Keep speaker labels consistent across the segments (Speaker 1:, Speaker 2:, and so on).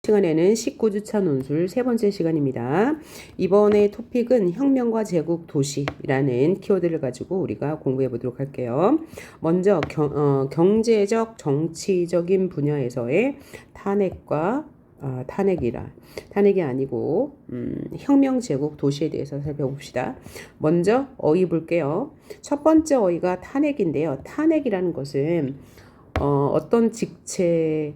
Speaker 1: 시간에는 19주차 논술 세 번째 시간입니다. 이번에 토픽은 혁명과 제국 도시라는 키워드를 가지고 우리가 공부해 보도록 할게요. 먼저 경제적 정치적인 분야에서의 탄핵이 아니고 혁명 제국 도시에 대해서 살펴봅시다. 먼저 어휘 볼게요. 첫 번째 어휘가 탄핵인데요. 탄핵이라는 것은 어떤 직책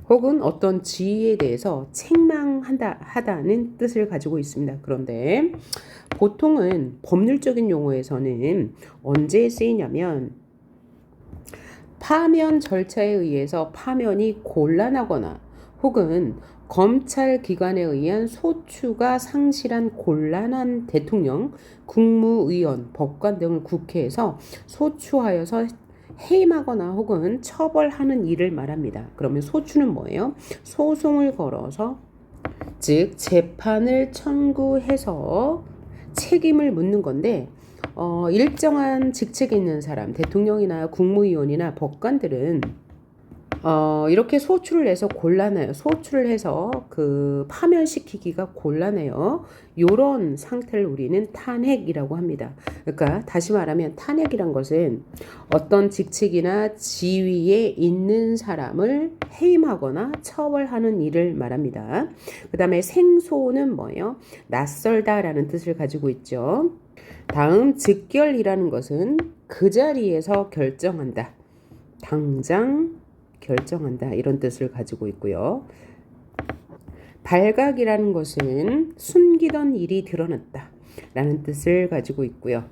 Speaker 1: 혹은 어떤 지위에 대해서 책망하다는 뜻을 가지고 있습니다. 그런데 보통은 법률적인 용어에서는 언제 쓰이냐면 파면 절차에 의해서 파면이 곤란하거나 혹은 검찰 기관에 의한 소추가 상실한 곤란한 대통령, 국무위원, 법관 등을 국회에서 소추하여서 해임하거나 혹은 처벌하는 일을 말합니다. 그러면 소추는 뭐예요? 소송을 걸어서 즉 재판을 청구해서 책임을 묻는 건데 일정한 직책에 있는 사람, 대통령이나 국무위원이나 법관들은 이렇게 소출을 해서 곤란해요. 소출을 해서 파면시키기가 곤란해요. 요런 상태를 우리는 탄핵이라고 합니다. 그러니까 다시 말하면 탄핵이란 것은 어떤 직책이나 지위에 있는 사람을 해임하거나 처벌하는 일을 말합니다. 그 다음에 생소는 뭐예요? 낯설다라는 뜻을 가지고 있죠. 다음 즉결이라는 것은 그 자리에서 결정한다. 당장 결정한다 이런 뜻을 가지고 있고요. 발각이라는 것은 숨기던 일이 드러났다 라는 뜻을 가지고 있고요.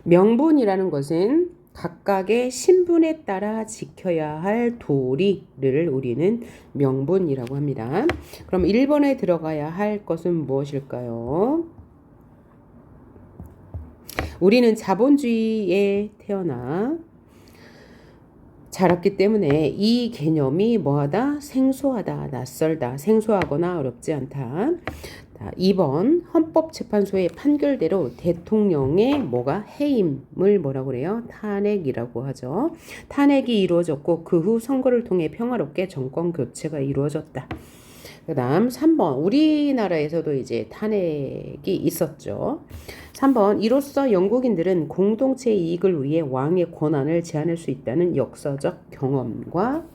Speaker 1: 명분이라는 것은 각각의 신분에 따라 지켜야 할 도리를 우리는 명분이라고 합니다. 그럼 1번에 들어가야 할 것은 무엇일까요? 우리는 자본주의에 태어나 자랐기 때문에 이 개념이 뭐하다? 생소하다, 낯설다, 생소하거나 어렵지 않다. 2번 헌법재판소의 판결대로 대통령의 해임을 뭐라고 그래요? 탄핵이라고 하죠. 탄핵이 이루어졌고 그 후 선거를 통해 평화롭게 정권 교체가 이루어졌다. 그 다음 3번 우리나라에서도 이제 탄핵이 있었죠. 3번 이로써 영국인들은 공동체의 이익을 위해 왕의 권한을 제한할 수 있다는 역사적 경험과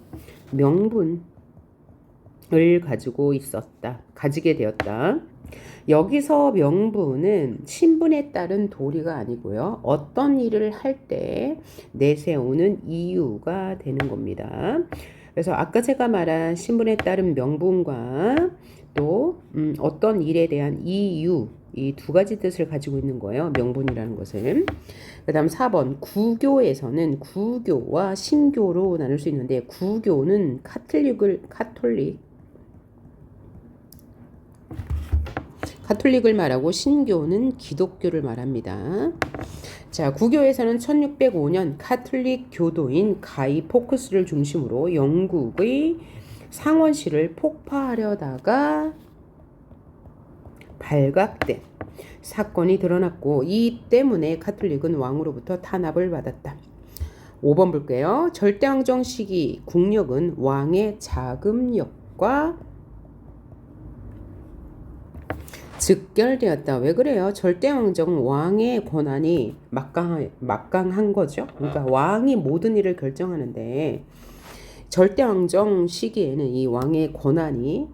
Speaker 1: 명분을 가지게 되었다. 여기서 명분은 신분에 따른 도리가 아니고요. 어떤 일을 할 때 내세우는 이유가 되는 겁니다. 그래서 아까 제가 말한 신분에 따른 명분과 또 어떤 일에 대한 이유 이 두 가지 뜻을 가지고 있는 거예요. 명분이라는 것은. 그 다음 4번 구교에서는 구교와 신교로 나눌 수 있는데 구교는 카톨릭을 말하고 신교는 기독교를 말합니다. 자, 구교에서는 1605년 카톨릭 교도인 가이 포크스를 중심으로 영국의 상원시를 폭파하려다가 발각된 사건이 드러났고 이 때문에 카톨릭은 왕으로부터 탄압을 받았다. 5번 볼게요. 절대왕정 시기 국력은 왕의 자금력과 즉결되었다. 왜 그래요? 절대왕정 왕의 권한이 막강한 거죠. 그러니까 왕이 모든 일을 결정하는데 절대왕정 시기에는 이 왕의 권한이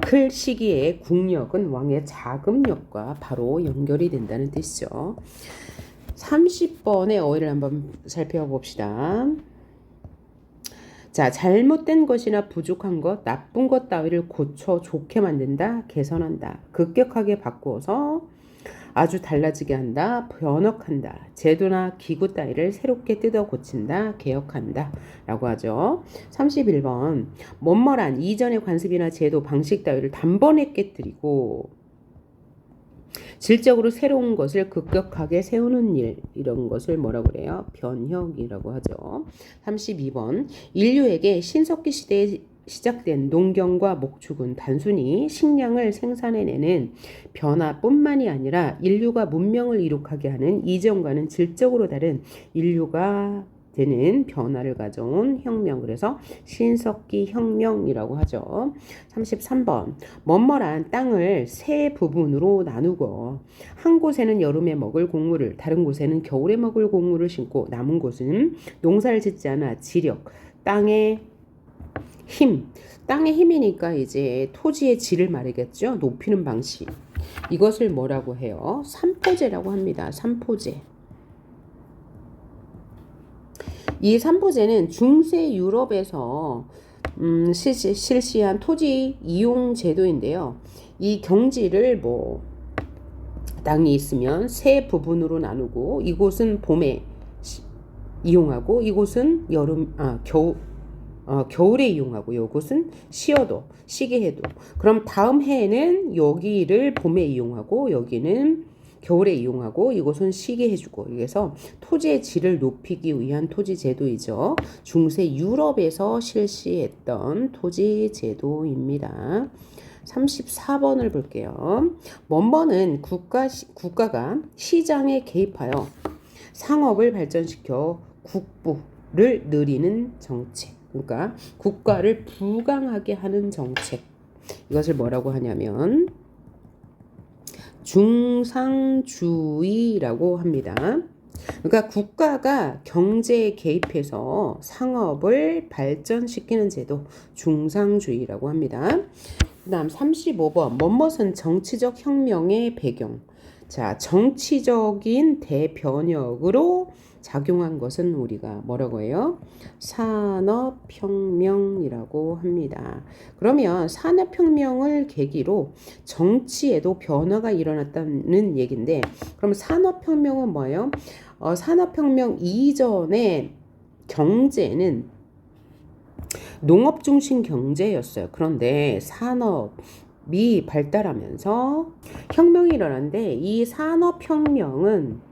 Speaker 1: 클 시기에 국력은 왕의 자금력과 바로 연결이 된다는 뜻이죠. 30번의 어휘를 한번 살펴봅시다. 자, 잘못된 것이나 부족한 것, 나쁜 것 따위를 고쳐 좋게 만든다, 개선한다, 급격하게 바꾸어서 아주 달라지게 한다, 변혁한다, 제도나 기구 따위를 새롭게 뜯어 고친다, 개혁한다 라고 하죠. 31번 뭐뭐란 이전의 관습이나 제도, 방식 따위를 단번에 깨뜨리고 질적으로 새로운 것을 급격하게 세우는 일, 이런 것을 뭐라고 그래요? 변혁이라고 하죠. 32번 인류에게 신석기 시대에 시작된 농경과 목축은 단순히 식량을 생산해내는 변화뿐만이 아니라 인류가 문명을 이룩하게 하는 이전과는 질적으로 다른 인류가 되는 변화를 가져온 혁명. 그래서 신석기 혁명이라고 하죠. 33번. 먼멀한 땅을 세 부분으로 나누고 한 곳에는 여름에 먹을 곡물을, 다른 곳에는 겨울에 먹을 곡물을 심고 남은 곳은 농사를 짓지 않아 지력, 땅의 힘. 땅의 힘이니까 이제 토지의 질을 말하겠죠. 높이는 방식. 이것을 뭐라고 해요? 삼포제라고 합니다. 삼포제. 이 삼포제는 중세 유럽에서 실시한 토지 이용 제도인데요. 이 경지를 땅이 있으면 세 부분으로 나누고 이곳은 봄에 이용하고 이곳은 겨울에 이용하고 이곳은 쉬게 해도 그럼 다음 해에는 여기를 봄에 이용하고 여기는 겨울에 이용하고 이곳은 쉬게 해주고 그래서 토지의 질을 높이기 위한 토지 제도이죠. 중세 유럽에서 실시했던 토지 제도입니다. 34번을 볼게요. 먼번은 국가가 시장에 개입하여 상업을 발전시켜 국부를 늘리는 정책. 그러니까 국가를 부강하게 하는 정책. 이것을 뭐라고 하냐면 중상주의라고 합니다. 그러니까 국가가 경제에 개입해서 상업을 발전시키는 제도, 중상주의라고 합니다. 그 다음 35번. 뭐뭇은 정치적 혁명의 배경. 자, 정치적인 대변혁으로 작용한 것은 우리가 뭐라고 해요? 산업혁명이라고 합니다. 그러면 산업혁명을 계기로 정치에도 변화가 일어났다는 얘기인데, 그럼 산업혁명은 뭐예요? 산업혁명 이전의 경제는 농업 중심 경제였어요. 그런데 산업이 발달하면서 혁명이 일어났는데 이 산업혁명은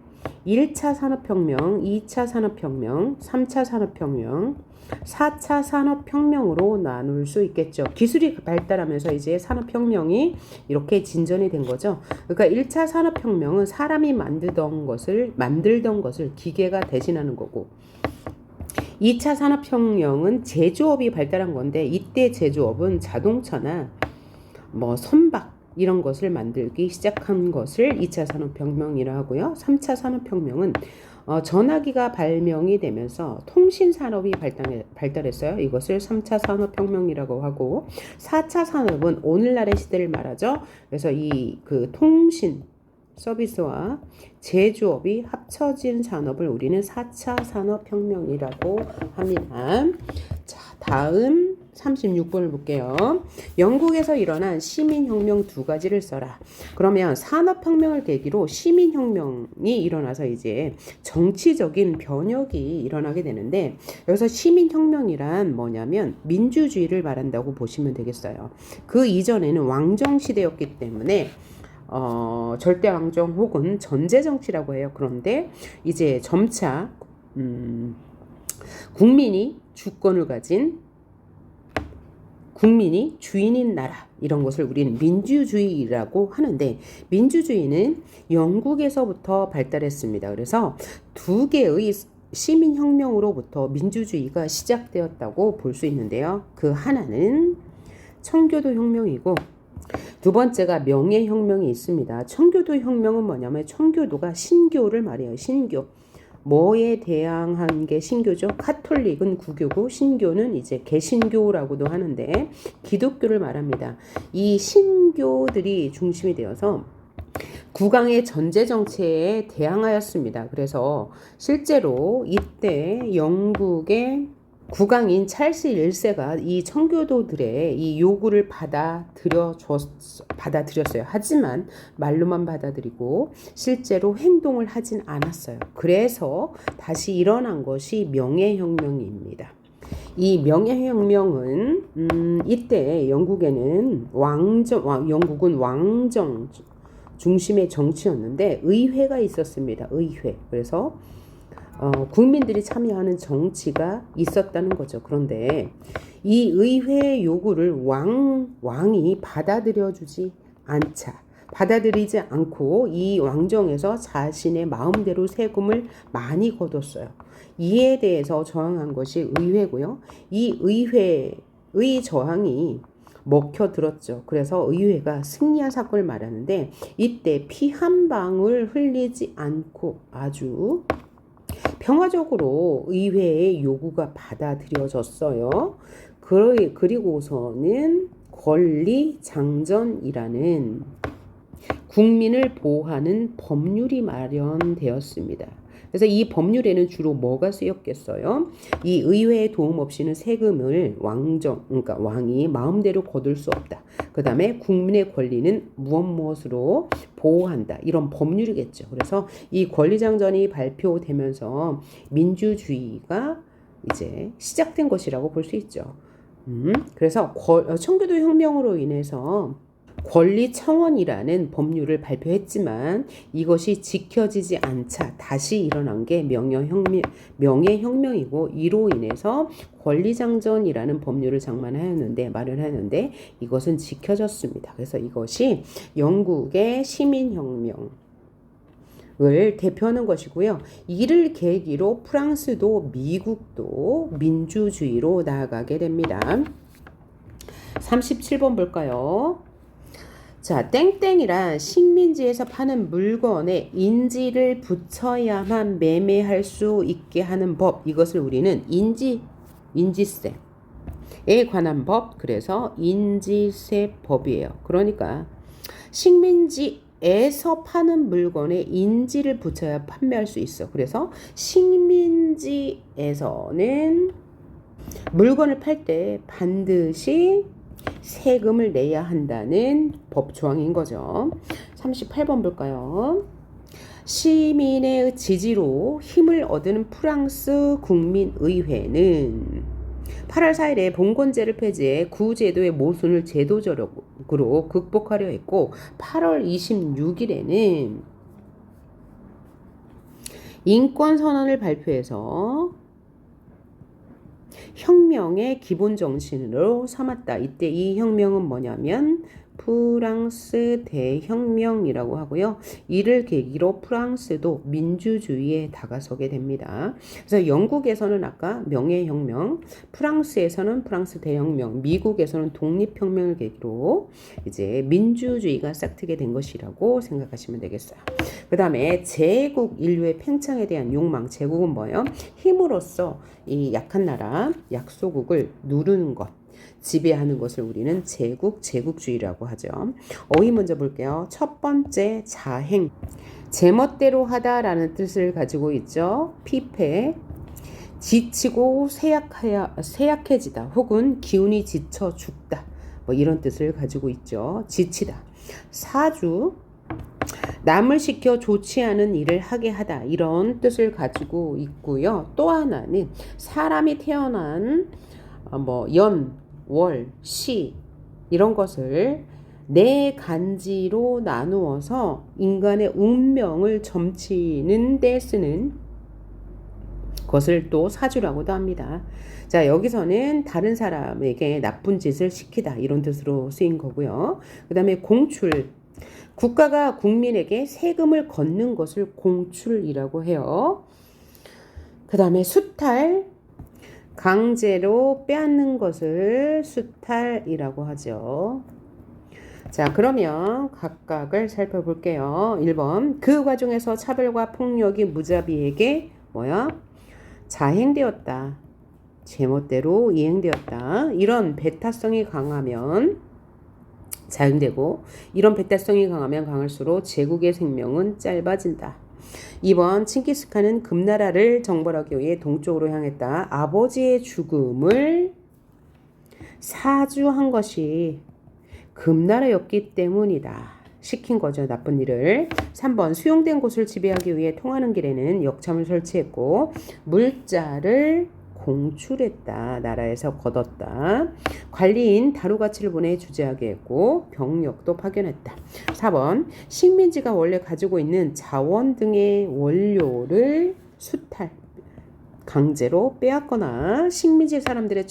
Speaker 1: 1차 산업혁명, 2차 산업혁명, 3차 산업혁명, 4차 산업혁명으로 나눌 수 있겠죠. 기술이 발달하면서 이제 산업혁명이 이렇게 진전이 된 거죠. 그러니까 1차 산업혁명은 사람이 만들던 것을 기계가 대신하는 거고 2차 산업혁명은 제조업이 발달한 건데 이때 제조업은 자동차나 선박 이런 것을 만들기 시작한 것을 2차 산업혁명이라고 하고요. 3차 산업혁명은 전화기가 발명이 되면서 통신산업이 발달했어요. 이것을 3차 산업혁명이라고 하고 4차 산업은 오늘날의 시대를 말하죠. 그래서 그 통신 서비스와 제조업이 합쳐진 산업을 우리는 4차 산업혁명이라고 합니다. 자, 다음 36번을 볼게요. 영국에서 일어난 시민혁명 2가지를 써라. 그러면 산업혁명을 계기로 시민혁명이 일어나서 이제 정치적인 변혁이 일어나게 되는데 여기서 시민혁명이란 뭐냐면 민주주의를 말한다고 보시면 되겠어요. 그 이전에는 왕정시대였기 때문에 절대왕정 혹은 전제정치라고 해요. 그런데 이제 점차 국민이 주권을 가진 국민이 주인인 나라 이런 것을 우리는 민주주의라고 하는데 민주주의는 영국에서부터 발달했습니다. 그래서 2개의 시민혁명으로부터 민주주의가 시작되었다고 볼 수 있는데요. 그 하나는 청교도 혁명이고 두 번째가 명예혁명이 있습니다. 청교도 혁명은 뭐냐면 청교도가 신교를 말해요. 신교. 뭐에 대항한 게 신교죠? 카톨릭은 구교고 신교는 이제 개신교라고도 하는데 기독교를 말합니다. 이 신교들이 중심이 되어서 국왕의 전제 정치에 대항하였습니다. 그래서 실제로 이때 영국의 국왕인 찰스 1세가 이 청교도들의 이 요구를 받아들였어요. 하지만 말로만 받아들이고 실제로 행동을 하진 않았어요. 그래서 다시 일어난 것이 명예혁명입니다. 이 명예혁명은 이때 영국은 왕정 중심의 정치였는데 의회가 있었습니다. 의회. 그래서 국민들이 참여하는 정치가 있었다는 거죠. 그런데 이 의회의 요구를 왕이 받아들여주지 않자 받아들이지 않고 이 왕정에서 자신의 마음대로 세금을 많이 거뒀어요. 이에 대해서 저항한 것이 의회고요. 이 의회의 저항이 먹혀들었죠. 그래서 의회가 승리한 사건을 말하는데 이때 피 한 방울 흘리지 않고 아주 평화적으로 의회의 요구가 받아들여졌어요. 그리고서는 권리장전이라는 국민을 보호하는 법률이 마련되었습니다. 그래서 이 법률에는 주로 뭐가 쓰였겠어요? 이 의회의 도움 없이는 세금을 그러니까 왕이 마음대로 거둘 수 없다. 그 다음에 국민의 권리는 무엇으로 보호한다. 이런 법률이겠죠. 그래서 이 권리장전이 발표되면서 민주주의가 이제 시작된 것이라고 볼 수 있죠. 그래서 청교도 혁명으로 인해서 권리청원이라는 법률을 발표했지만 이것이 지켜지지 않자 다시 일어난 게 명예혁명이고 이로 인해서 권리장전이라는 법률을 마련하였는데 이것은 지켜졌습니다. 그래서 이것이 영국의 시민혁명 을 대표하는 것이고요. 이를 계기로 프랑스도 미국도 민주주의로 나아가게 됩니다. 37번 볼까요? 자, 땡땡이란 식민지에서 파는 물건에 인지를 붙여야만 매매할 수 있게 하는 법. 이것을 우리는 인지세에 관한 법. 그래서 인지세법이에요. 그러니까 식민지에서 파는 물건에 인지를 붙여야 판매할 수 있어. 그래서 식민지에서는 물건을 팔 때 반드시 세금을 내야 한다는 법 조항인 거죠. 38번 볼까요? 시민의 지지로 힘을 얻은 프랑스 국민의회는 8월 4일에 봉건제를 폐지해 구제도의 모순을 제도적으로 극복하려 했고 8월 26일에는 인권선언을 발표해서 혁명의 기본 정신으로 삼았다. 이때 이 혁명은 뭐냐면 프랑스 대혁명이라고 하고요. 이를 계기로 프랑스도 민주주의에 다가서게 됩니다. 그래서 영국에서는 아까 명예혁명, 프랑스에서는 프랑스 대혁명, 미국에서는 독립혁명을 계기로 이제 민주주의가 싹트게 된 것이라고 생각하시면 되겠어요. 그 다음에 제국 인류의 팽창에 대한 욕망. 제국은 뭐예요? 힘으로써 이 약한 나라, 약소국을 누르는 것. 지배하는 것을 우리는 제국주의라고 하죠. 어휘 먼저 볼게요. 첫 번째 자행, 제멋대로 하다라는 뜻을 가지고 있죠. 피폐, 지치고 쇠약해지다 혹은 기운이 지쳐 죽다 뭐 이런 뜻을 가지고 있죠. 지치다. 사주, 남을 시켜 좋지 않은 일을 하게 하다 이런 뜻을 가지고 있고요. 또 하나는 사람이 태어난 연, 월, 시 이런 것을 네 간지로 나누어서 인간의 운명을 점치는 데 쓰는 것을 또 사주라고도 합니다. 자, 여기서는 다른 사람에게 나쁜 짓을 시키다 이런 뜻으로 쓰인 거고요. 그 다음에 공출, 국가가 국민에게 세금을 걷는 것을 공출이라고 해요. 그 다음에 수탈, 강제로 빼앗는 것을 수탈이라고 하죠. 자, 그러면 각각을 살펴볼게요. 1번, 그 과정에서 차별과 폭력이 무자비에게 자행되었다. 제멋대로 이행되었다. 이런 배타성이 강하면 자행되고 이런 배타성이 강하면 강할수록 제국의 생명은 짧아진다. 2번, 칭기스칸은 금나라를 정벌하기 위해 동쪽으로 향했다. 아버지의 죽음을 사주한 것이 금나라였기 때문이다. 시킨 거죠. 나쁜 일을. 3번, 수용된 곳을 지배하기 위해 통하는 길에는 역참을 설치했고 물자를 공출했다. 나라에서 걷었다. 관리인 다루가치를 보내 주재하게 했고 병력도 파견했다. 4번, 식민지가 원래 가지고 있는 자원 등의 원료를 강제로 빼앗거나 식민지 사람들의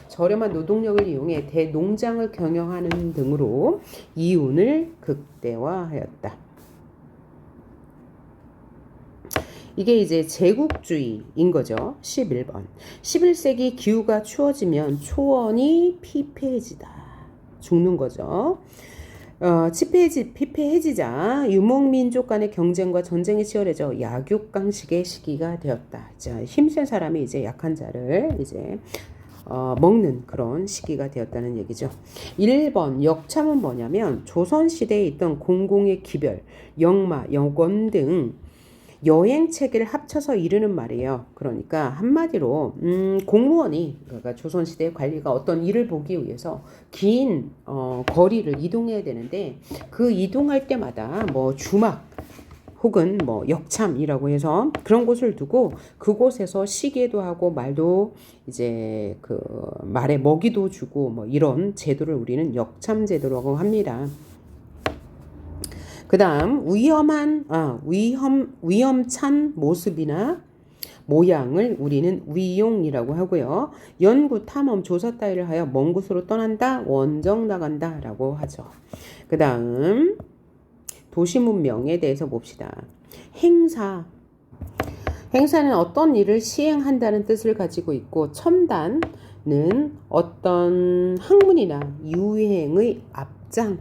Speaker 1: 저렴한 노동력을 이용해 대농장을 경영하는 등으로 이윤을 극대화하였다. 이게 이제 제국주의인 거죠. 11번. 11세기 기후가 추워지면 초원이 피폐해지다. 죽는 거죠. 피폐해지자 유목민족 간의 경쟁과 전쟁이 치열해져 약육강식의 시기가 되었다. 자, 힘센 사람이 이제 약한 자를 이제 먹는 그런 시기가 되었다는 얘기죠. 1번 역참은 뭐냐면 조선시대에 있던 공공의 기별, 역마, 여권 등 여행 체계를 합쳐서 이르는 말이에요. 그러니까 한마디로 공무원이 그러니까 조선시대 관리가 어떤 일을 보기 위해서 긴 거리를 이동해야 되는데 그 이동할 때마다 뭐 주막 혹은 뭐 역참이라고 해서 그런 곳을 두고 그곳에서 쉬게도 하고 말도 이제 그 말에 먹이도 주고 뭐 이런 제도를 우리는 역참 제도라고 합니다. 그 다음 위험찬 모습이나 모양을 우리는 위용이라고 하고요. 연구, 탐험, 조사 따위를 하여 먼 곳으로 떠난다, 원정 나간다 라고 하죠. 그 다음 도시 문명에 대해서 봅시다. 행사는 어떤 일을 시행한다는 뜻을 가지고 있고 첨단은 어떤 학문이나 유행의 앞장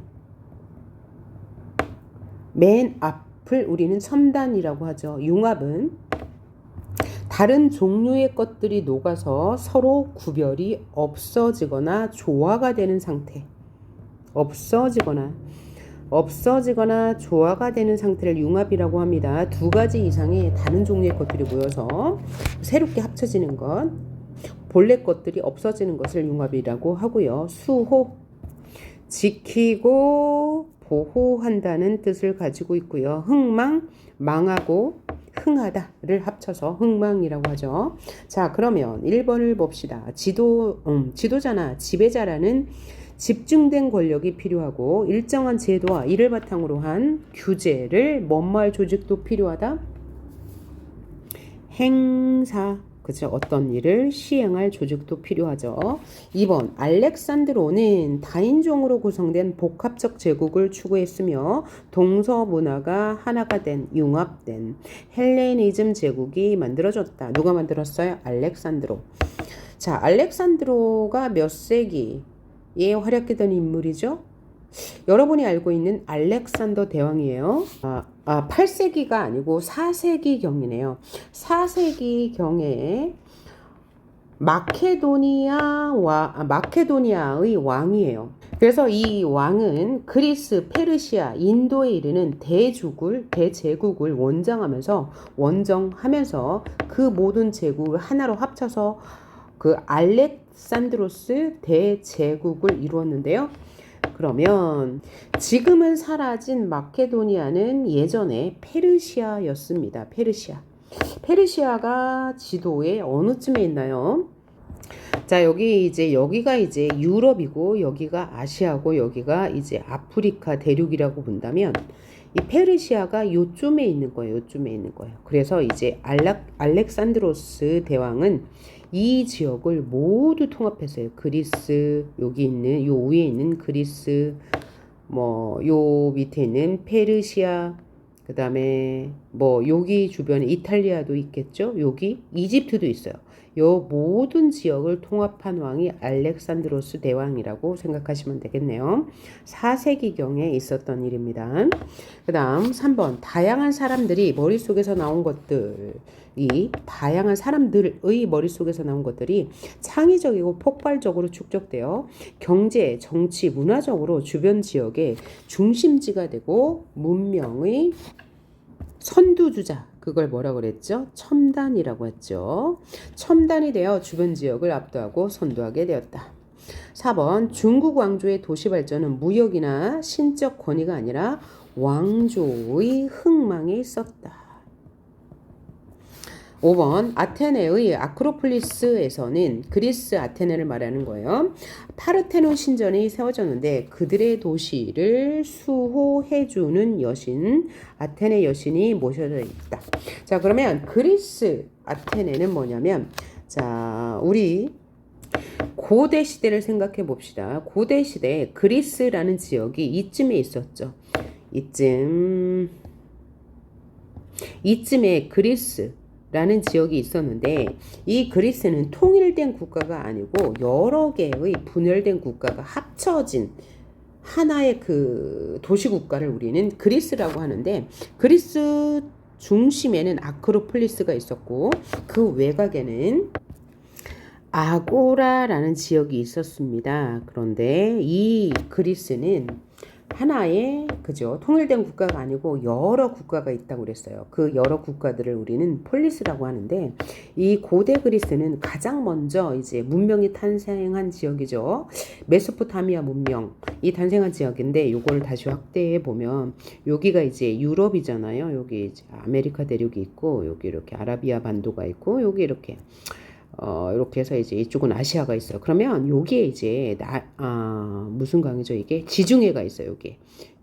Speaker 1: 맨 앞을 우리는 첨단이라고 하죠. 융합은 다른 종류의 것들이 녹아서 서로 구별이 없어지거나 조화가 되는 상태. 없어지거나 조화가 되는 상태를 융합이라고 합니다. 두 가지 이상의 다른 종류의 것들이 모여서 새롭게 합쳐지는 것. 본래 것들이 없어지는 것을 융합이라고 하고요. 수호, 지키고 보호한다는 뜻을 가지고 있고요. 흥망, 망하고 흥하다를 합쳐서 흥망이라고 하죠. 자, 그러면 1번을 봅시다. 지도자나 지배자라는 집중된 권력이 필요하고 일정한 제도와 이를 바탕으로 한 규제를 뭔말 조직도 필요하다. 행사, 그죠? 어떤 일을 시행할 조직도 필요하죠. 2번 알렉산드로는 다인종으로 구성된 복합적 제국을 추구했으며 동서문화가 하나가 된 융합된 헬레니즘 제국이 만들어졌다. 누가 만들었어요? 알렉산드로. 자, 알렉산드로가 몇 세기에 활약했던 인물이죠? 여러분이 알고 있는 알렉산더 대왕이에요. 8세기가 아니고 4세기경이네요. 4세기경에 마케도니아의 왕이에요. 그래서 이 왕은 그리스, 페르시아, 인도에 이르는 대제국을 원정하면서 그 모든 제국을 하나로 합쳐서 그 알렉산드로스 대제국을 이루었는데요. 그러면 지금은 사라진 마케도니아는 예전에 페르시아였습니다. 페르시아가 지도에 어느 쯤에 있나요? 자, 여기가 이제 유럽이고 여기가 아시아고 여기가 이제 아프리카 대륙이라고 본다면 이 페르시아가 요쯤에 있는 거예요. 그래서 이제 알렉산드로스 대왕은 이 지역을 모두 통합했어요. 그리스, 여기 있는 요 위에 있는 그리스, 뭐 요 밑에 있는 페르시아, 그다음에 뭐 여기 주변에 이탈리아도 있겠죠. 여기 이집트도 있어요. 요 모든 지역을 통합한 왕이 알렉산드로스 대왕이라고 생각하시면 되겠네요. 4세기경에 있었던 일입니다. 그 다음 3번 다양한 사람들의 머릿속에서 나온 것들이 창의적이고 폭발적으로 축적되어 경제, 정치, 문화적으로 주변 지역의 중심지가 되고 문명의 선두주자, 그걸 뭐라고 그랬죠? 첨단이라고 했죠. 첨단이 되어 주변 지역을 압도하고 선도하게 되었다. 4번 중국 왕조의 도시 발전은 무역이나 신적 권위가 아니라 왕조의 흥망에 있었다. 5번 아테네의 아크로폴리스에서는 그리스 아테네를 말하는 거예요. 파르테논 신전이 세워졌는데 그들의 도시를 수호해주는 여신 아테네 여신이 모셔져 있다. 자, 그러면 그리스 아테네는 뭐냐면, 자, 우리 고대 시대를 생각해 봅시다. 고대 시대에 그리스라는 지역이 이쯤에 있었죠. 이쯤에 그리스라는 지역이 있었는데, 이 그리스는 통일된 국가가 아니고 여러 개의 분열된 국가가 합쳐진 하나의 그 도시 국가를 우리는 그리스라고 하는데, 그리스 중심에는 아크로폴리스가 있었고 그 외곽에는 아고라라는 지역이 있었습니다. 그런데 이 그리스는 하나의, 그죠, 통일된 국가가 아니고 여러 국가가 있다고 그랬어요. 그 여러 국가들을 우리는 폴리스라고 하는데, 이 고대 그리스는 가장 먼저 이제 문명이 탄생한 지역이죠. 메소포타미아 문명이 탄생한 지역인데, 요거를 다시 확대해 보면 여기가 이제 유럽이잖아요. 여기 이제 아메리카 대륙이 있고, 여기 이렇게 아라비아 반도가 있고, 여기 이렇게 이렇게 해서 이제 이쪽은 아시아가 있어요. 그러면 여기에 이제 무슨 강이죠? 이게 지중해가 있어요.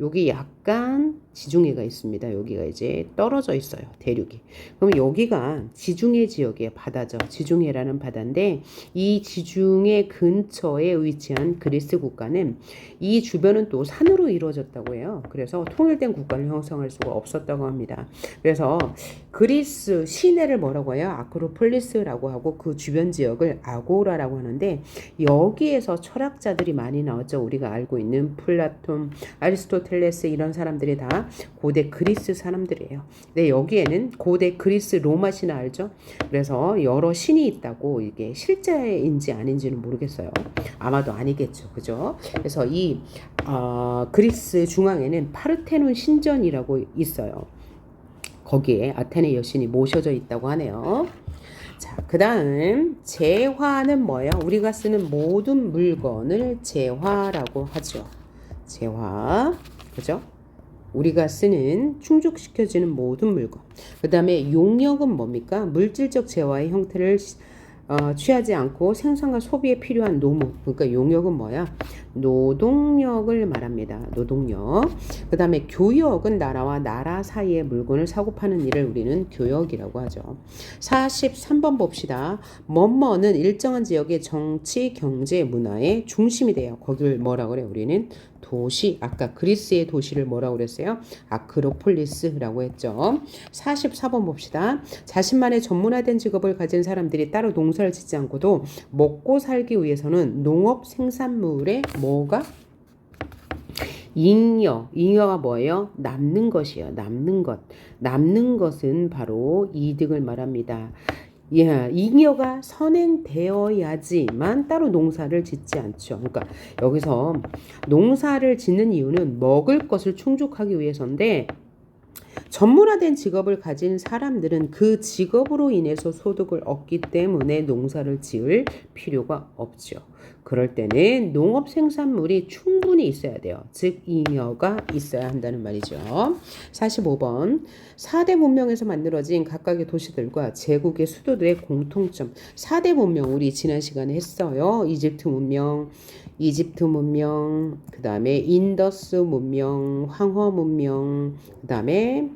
Speaker 1: 여기 약간 지중해가 있습니다. 여기가 이제 떨어져 있어요. 대륙이. 그럼 여기가 지중해 지역의 바다죠. 지중해라는 바다인데, 이 지중해 근처에 위치한 그리스 국가는 이 주변은 또 산으로 이루어졌다고 해요. 그래서 통일된 국가를 형성할 수가 없었다고 합니다. 그래서 그리스 시내를 뭐라고 해요? 아크로폴리스라고 하고, 그 주변 지역을 아고라라고 하는데, 여기에서 철학자들이 많이 나왔죠. 우리가 알고 있는 플라톤, 아리스토텔레스, 이런 사람들이 다 고대 그리스 사람들이에요. 근데 여기에는 고대 그리스 로마 신화 알죠? 그래서 여러 신이 있다고, 이게 실제인지 아닌지는 모르겠어요. 아마도 아니겠죠. 그죠? 그래서 이 그리스 중앙에는 파르테논 신전이라고 있어요. 거기에 아테네 여신이 모셔져 있다고 하네요. 자, 그 다음 재화는 뭐예요? 우리가 쓰는 모든 물건을 재화라고 하죠. 재화, 그죠? 우리가 쓰는 충족시켜지는 모든 물건. 그 다음에 용역은 뭡니까? 물질적 재화의 형태를 취하지 않고 생산과 소비에 필요한 노무. 그러니까 용역은 뭐야? 노동력을 말합니다. 노동력. 그 다음에 교역은 나라와 나라 사이의 물건을 사고 파는 일을 우리는 교역이라고 하죠. 43번 봅시다. 뭐뭐는 일정한 지역의 정치, 경제, 문화의 중심이 돼요. 거기를 뭐라고 그래요? 우리는 도시, 아까 그리스의 도시를 뭐라고 그랬어요? 아크로폴리스라고 했죠. 44번 봅시다. 자신만의 전문화된 직업을 가진 사람들이 따로 농사를 짓지 않고도 먹고 살기 위해서는 농업 생산물에 뭐가? 잉여가 뭐예요? 남는 것이에요. 남는 것. 남는 것은 바로 이득을 말합니다. 예, 잉여가 선행되어야지만 따로 농사를 짓지 않죠. 그러니까 여기서 농사를 짓는 이유는 먹을 것을 충족하기 위해서인데, 전문화된 직업을 가진 사람들은 그 직업으로 인해서 소득을 얻기 때문에 농사를 지을 필요가 없죠. 그럴 때는 농업 생산물이 충분히 있어야 돼요. 즉 잉여가 있어야 한다는 말이죠. 45번 4대 문명에서 만들어진 각각의 도시들과 제국의 수도들의 공통점. 4대 문명 우리 지난 시간에 했어요. 이집트 문명, 그 다음에 인더스 문명, 황허 문명, 그 다음에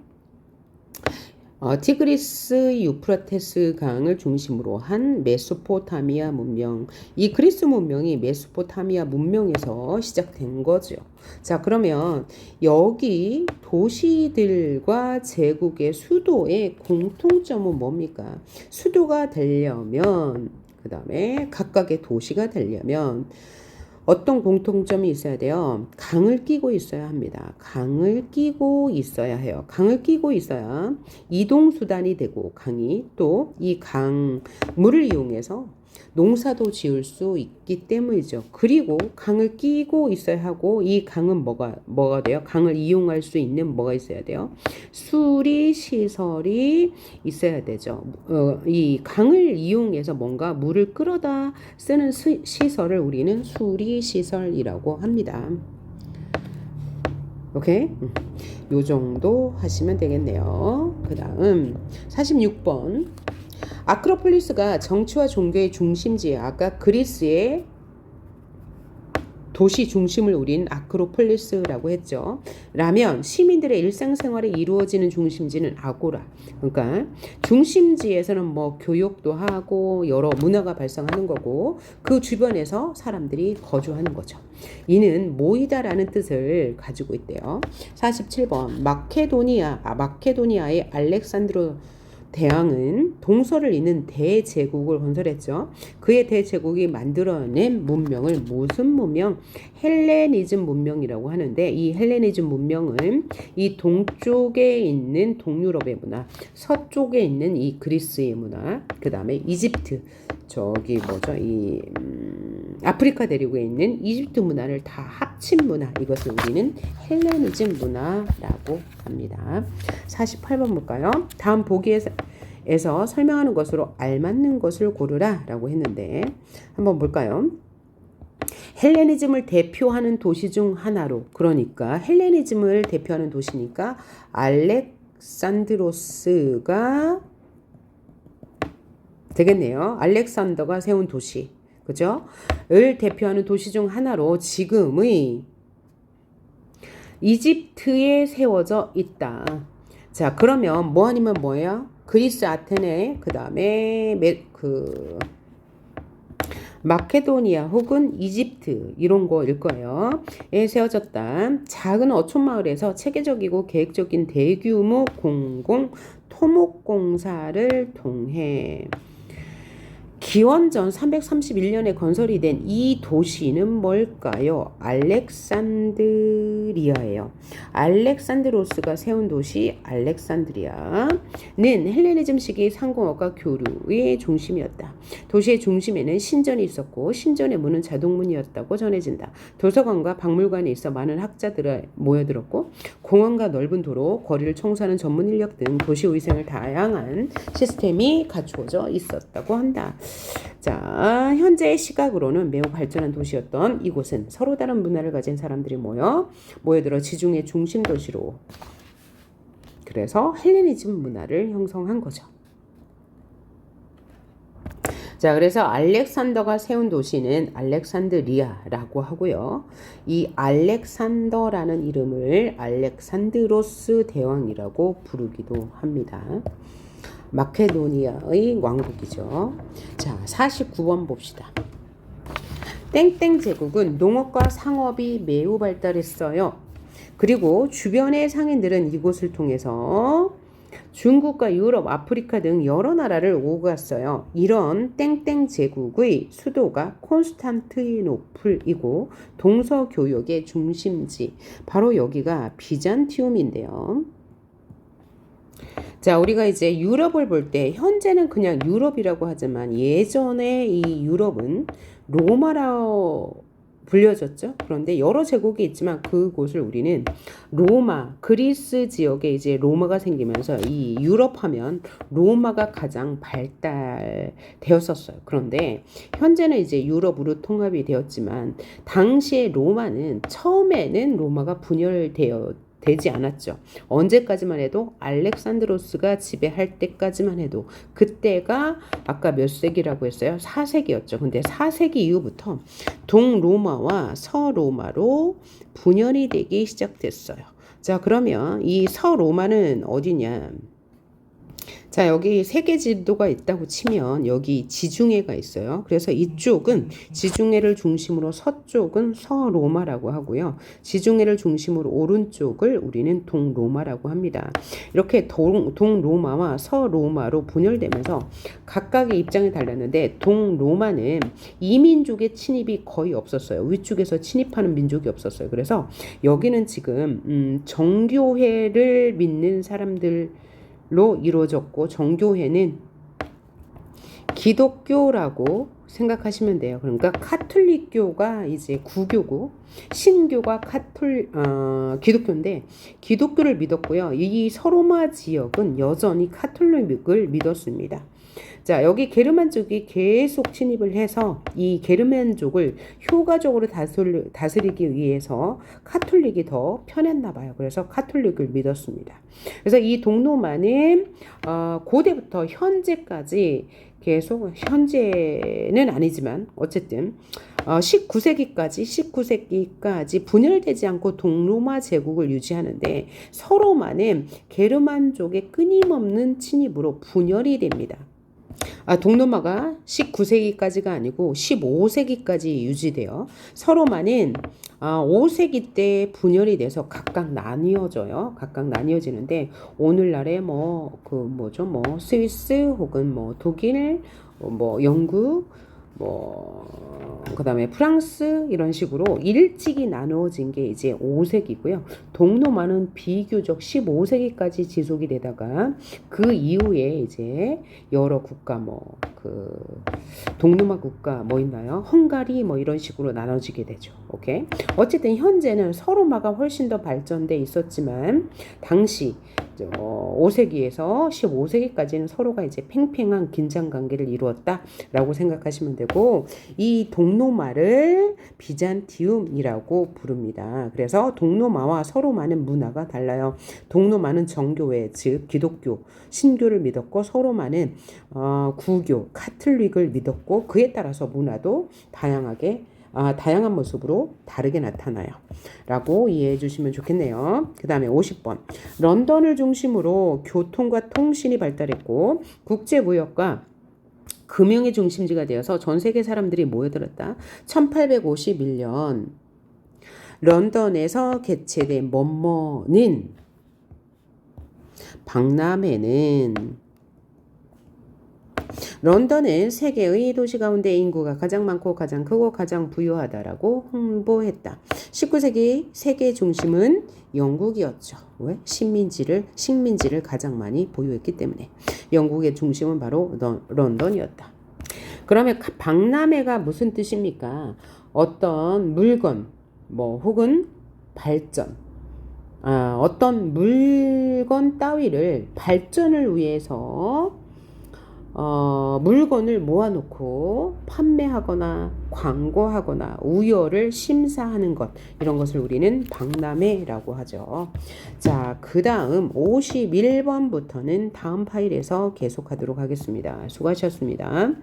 Speaker 1: 티그리스 유프라테스 강을 중심으로 한 메소포타미아 문명. 이 그리스 문명이 메소포타미아 문명에서 시작된 거죠. 자, 그러면 여기 도시들과 제국의 수도의 공통점은 뭡니까? 수도가 되려면, 그 다음에 각각의 도시가 되려면 어떤 공통점이 있어야 돼요? 강을 끼고 있어야 합니다. 강을 끼고 있어야 해요. 강을 끼고 있어야 이동수단이 되고, 강이 또 이 강물을 이용해서 농사도 지을 수 있기 때문이죠. 그리고 강을 끼고 있어야 하고, 이 강은 뭐가 돼요? 강을 이용할 수 있는 뭐가 있어야 돼요? 수리 시설이 있어야 되죠. 이 강을 이용해서 뭔가 물을 끌어다 쓰는 시설을 우리는 수리 시설이라고 합니다. 오케이? 요 정도 하시면 되겠네요. 그 다음 46번 아크로폴리스가 정치와 종교의 중심지에 아까 그리스의 도시 중심을 우린 아크로폴리스라고 했죠. 라면 시민들의 일상생활에 이루어지는 중심지는 아고라. 그러니까 중심지에서는 뭐 교육도 하고 여러 문화가 발생하는 거고 그 주변에서 사람들이 거주하는 거죠. 이는 모이다라는 뜻을 가지고 있대요. 47번 마케도니아의 알렉산드로 대왕은 동서를 잇는 대제국을 건설했죠. 그의 대제국이 만들어낸 문명을 무슨 문명? 헬레니즘 문명이라고 하는데 이 헬레니즘 문명은 이 동쪽에 있는 동유럽의 문화, 서쪽에 있는 이 그리스의 문화, 그 다음에 이집트, 저기 뭐죠? 이 아프리카 대륙에 있는 이집트 문화를 다 합친 문화, 이것을 우리는 헬레니즘 문화라고 합니다. 48번 볼까요? 다음 보기에서 설명하는 것으로 알맞는 것을 고르라 라고 했는데 한번 볼까요? 헬레니즘을 대표하는 도시 중 하나로, 그러니까 헬레니즘을 대표하는 도시니까 알렉산드로스가 되겠네요. 알렉산더가 세운 도시, 그죠? 을 대표하는 도시 중 하나로 지금의 이집트에 세워져 있다. 자, 그러면 뭐 아니면 뭐예요? 그리스 아테네, 그 다음에 마케도니아 혹은 이집트 이런 거일 거예요. 에 세워졌다. 작은 어촌 마을에서 체계적이고 계획적인 대규모 공공 토목공사를 통해 기원전 331년에 건설이 된 이 도시는 뭘까요? 알렉산드리아예요. 알렉산드로스가 세운 도시 알렉산드리아는 헬레니즘 시기 상공어과 교류의 중심이었다. 도시의 중심에는 신전이 있었고 신전의 문은 자동문이었다고 전해진다. 도서관과 박물관이 있어 많은 학자들이 모여들었고 공원과 넓은 도로, 거리를 청소하는 전문 인력 등 도시 위생을 다양한 시스템이 갖추어져 있었다고 한다. 자, 현재의 시각으로는 매우 발전한 도시였던 이곳은 서로 다른 문화를 가진 사람들이 모여들어 지중해 중심 도시로, 그래서 헬레니즘 문화를 형성한 거죠. 자, 그래서 알렉산더가 세운 도시는 알렉산드리아라고 하고요. 이 알렉산더라는 이름을 알렉산드로스 대왕이라고 부르기도 합니다. 마케도니아의 왕국이죠. 자, 49번 봅시다. 땡땡 제국은 농업과 상업이 매우 발달했어요. 그리고 주변의 상인들은 이곳을 통해서 중국과 유럽, 아프리카 등 여러 나라를 오고 갔어요. 이런 땡땡 제국의 수도가 콘스탄티노플이고 동서교역의 중심지, 바로 여기가 비잔티움인데요. 자, 우리가 이제 유럽을 볼 때 현재는 그냥 유럽이라고 하지만 예전에 이 유럽은 로마라고 불려졌죠. 그런데 여러 제국이 있지만 그곳을 우리는 로마, 그리스 지역에 이제 로마가 생기면서 이 유럽 하면 로마가 가장 발달되었었어요. 그런데 현재는 이제 유럽으로 통합이 되었지만 당시에 로마는 처음에는 로마가 되지 않았죠. 언제까지만 해도 알렉산드로스가 지배할 때까지만 해도, 그때가 아까 몇 세기라고 했어요? 4세기였죠. 근데 4세기 이후부터 동로마와 서로마로 분열이 되기 시작됐어요. 자, 그러면 이 서로마는 어디냐? 자, 여기 세계 지도가 있다고 치면 여기 지중해가 있어요. 그래서 이쪽은 지중해를 중심으로 서쪽은 서로마라고 하고요. 지중해를 중심으로 오른쪽을 우리는 동로마라고 합니다. 이렇게 동로마와 서로마로 분열되면서 각각의 입장이 달랐는데 동로마는 이민족의 침입이 거의 없었어요. 위쪽에서 침입하는 민족이 없었어요. 그래서 여기는 지금 정교회를 믿는 사람들 로 이루어졌고, 정교회는 기독교라고 생각하시면 돼요. 그러니까 카톨릭교가 이제 구교고 신교가 기독교인데 기독교를 믿었고요. 이 서로마 지역은 여전히 카톨릭을 믿었습니다. 자, 여기 게르만족이 계속 침입을 해서 이 게르만족을 효과적으로 다스리기 위해서 카톨릭이 더 편했나 봐요. 그래서 카톨릭을 믿었습니다. 그래서 이 동로마는 고대부터 현재까지 계속, 현재는 아니지만 어쨌든 19세기까지 분열되지 않고 동로마 제국을 유지하는데, 서로마는 게르만족의 끊임없는 침입으로 분열이 됩니다. 동로마가 19세기까지가 아니고 15세기까지 유지돼요. 서로마는 5세기 때 분열이 돼서 각각 나뉘어져요. 각각 나뉘어지는데, 오늘날에 스위스 혹은 독일, 영국, 그다음에 프랑스, 이런 식으로 일찍이 나누어진 게 이제 5세기고요. 동로마는 비교적 15세기까지 지속이 되다가 그 이후에 이제 여러 국가 동로마 국가 있나요? 헝가리 이런 식으로 나눠지게 되죠. 오케이. 어쨌든 현재는 서로마가 훨씬 더 발전돼 있었지만, 당시 5세기에서 15세기까지는 서로가 이제 팽팽한 긴장 관계를 이루었다라고 생각하시면 되고, 이 동로마를 비잔티움이라고 부릅니다. 그래서 동로마와 서로마는 문화가 달라요. 동로마는 정교회, 즉 기독교, 신교를 믿었고, 서로마는 구교, 카톨릭을 믿었고, 그에 따라서 문화도 다양한 모습으로 다르게 나타나요. 라고 이해해 주시면 좋겠네요. 그 다음에 50번. 런던을 중심으로 교통과 통신이 발달했고, 국제무역과 금융의 중심지가 되어서 전 세계 사람들이 모여들었다. 1851년 런던에서 개최된 박람회는, 런던은 세계의 도시 가운데 인구가 가장 많고 가장 크고 가장 부유하다라고 홍보했다. 19세기 세계 중심은 영국이었죠. 왜? 식민지를 가장 많이 보유했기 때문에. 영국의 중심은 바로 런던이었다. 그러면 박람회가 무슨 뜻입니까? 어떤 물건, 혹은 발전, 어떤 물건 따위를 발전을 위해서 물건을 모아놓고 판매하거나 광고하거나 우열을 심사하는 것, 이런 것을 우리는 박람회라고 하죠. 자, 그 다음 51번부터는 다음 파일에서 계속하도록 하겠습니다. 수고하셨습니다.